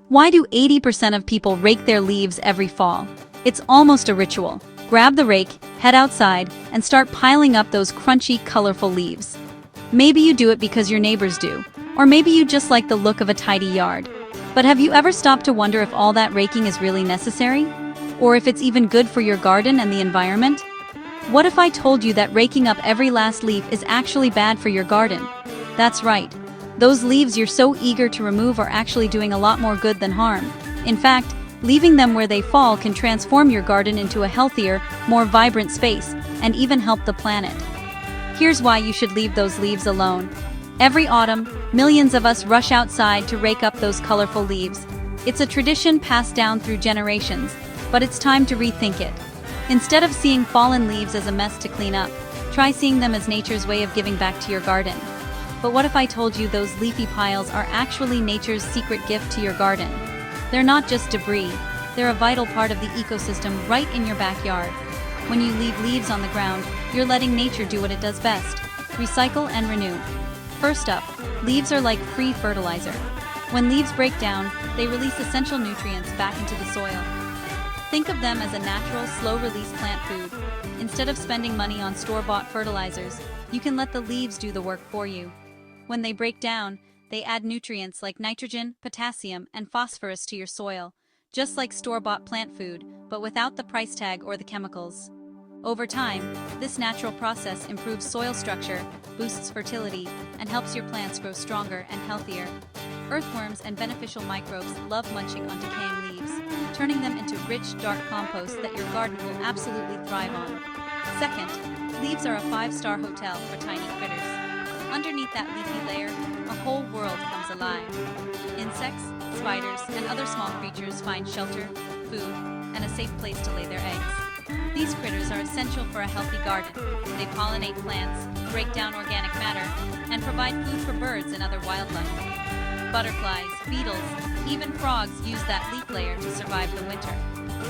Why do 80% of people rake their leaves every fall? It's almost a ritual. Grab the rake, head outside, and start piling up those crunchy, colorful leaves. Maybe you do it because your neighbors do, or maybe you just like the look of a tidy yard. But have you ever stopped to wonder if all that raking is really necessary? Or if it's even good for your garden and the environment? What if I told you that raking up every last leaf is actually bad for your garden? That's right. Those leaves you're so eager to remove are actually doing a lot more good than harm. In fact, leaving them where they fall can transform your garden into a healthier, more vibrant space, and even help the planet. Here's why you should leave those leaves alone. Every autumn, millions of us rush outside to rake up those colorful leaves. It's a tradition passed down through generations, but it's time to rethink it. Instead of seeing fallen leaves as a mess to clean up, try seeing them as nature's way of giving back to your garden. But what if I told you those leafy piles are actually nature's secret gift to your garden? They're not just debris, they're a vital part of the ecosystem right in your backyard. When you leave leaves on the ground, you're letting nature do what it does best: recycle and renew. First up, leaves are like free fertilizer. When leaves break down, they release essential nutrients back into the soil. Think of them as a natural, slow-release plant food. Instead of spending money on store-bought fertilizers, you can let the leaves do the work for you. When they break down, they add nutrients like nitrogen, potassium, and phosphorus to your soil, just like store-bought plant food, but without the price tag or the chemicals. Over time, this natural process improves soil structure, boosts fertility, and helps your plants grow stronger and healthier. Earthworms and beneficial microbes love munching on decaying leaves, turning them into rich, dark compost that your garden will absolutely thrive on. Second, leaves are a 5-star hotel for tiny critters. Underneath that leafy layer, a whole world comes alive. Insects, spiders, and other small creatures find shelter, food, and a safe place to lay their eggs. These critters are essential for a healthy garden. They pollinate plants, break down organic matter, and provide food for birds and other wildlife. Butterflies, beetles, even frogs use that leaf layer to survive the winter.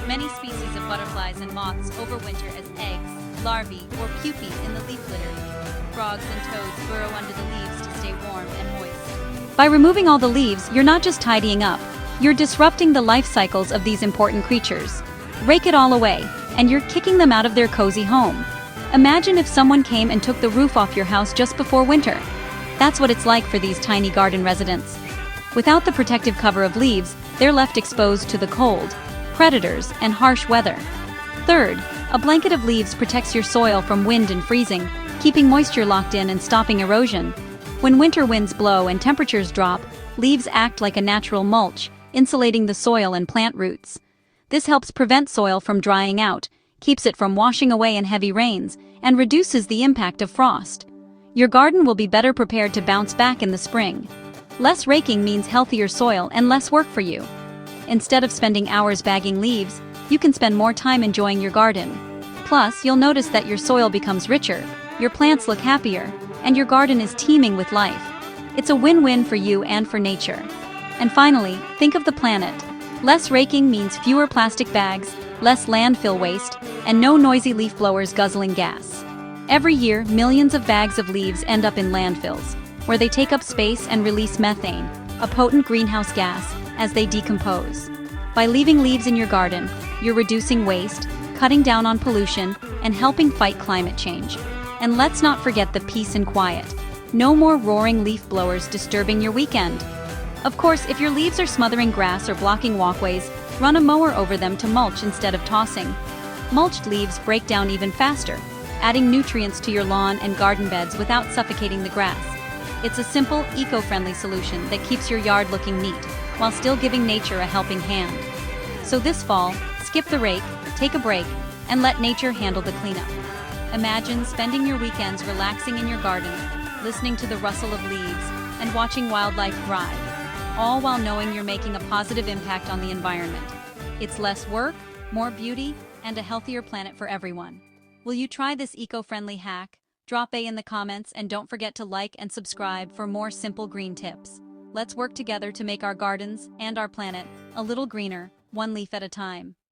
Many species of butterflies and moths overwinter as eggs, larvae, or pupae in the leaf litter. Frogs and toads burrow under the leaves to stay warm and moist. By removing all the leaves, you're not just tidying up, you're disrupting the life cycles of these important creatures. Rake it all away, and you're kicking them out of their cozy home. Imagine if someone came and took the roof off your house just before winter. That's what it's like for these tiny garden residents. Without the protective cover of leaves, they're left exposed to the cold, predators, and harsh weather. Third, a blanket of leaves protects your soil from wind and freezing, keeping moisture locked in and stopping erosion. When winter winds blow and temperatures drop, leaves act like a natural mulch, insulating the soil and plant roots. This helps prevent soil from drying out, keeps it from washing away in heavy rains, and reduces the impact of frost. Your garden will be better prepared to bounce back in the spring. Less raking means healthier soil and less work for you. Instead of spending hours bagging leaves, you can spend more time enjoying your garden. Plus, you'll notice that your soil becomes richer, your plants look happier, and your garden is teeming with life. It's a win-win for you and for nature. And finally, think of the planet. Less raking means fewer plastic bags, less landfill waste, and no noisy leaf blowers guzzling gas. Every year, millions of bags of leaves end up in landfills, where they take up space and release methane, a potent greenhouse gas, as they decompose. By leaving leaves in your garden, you're reducing waste, cutting down on pollution, and helping fight climate change. And let's not forget the peace and quiet. No more roaring leaf blowers disturbing your weekend. Of course, if your leaves are smothering grass or blocking walkways, run a mower over them to mulch instead of tossing. Mulched leaves break down even faster, adding nutrients to your lawn and garden beds without suffocating the grass. It's a simple, eco-friendly solution that keeps your yard looking neat, while still giving nature a helping hand. So this fall, skip the rake, take a break, and let nature handle the cleanup. Imagine spending your weekends relaxing in your garden, listening to the rustle of leaves, and watching wildlife thrive, all while knowing you're making a positive impact on the environment. It's less work, more beauty, and a healthier planet for everyone. Will you try this eco-friendly hack? Drop A in the comments and don't forget to like and subscribe for more simple green tips. Let's work together to make our gardens and our planet a little greener, one leaf at a time.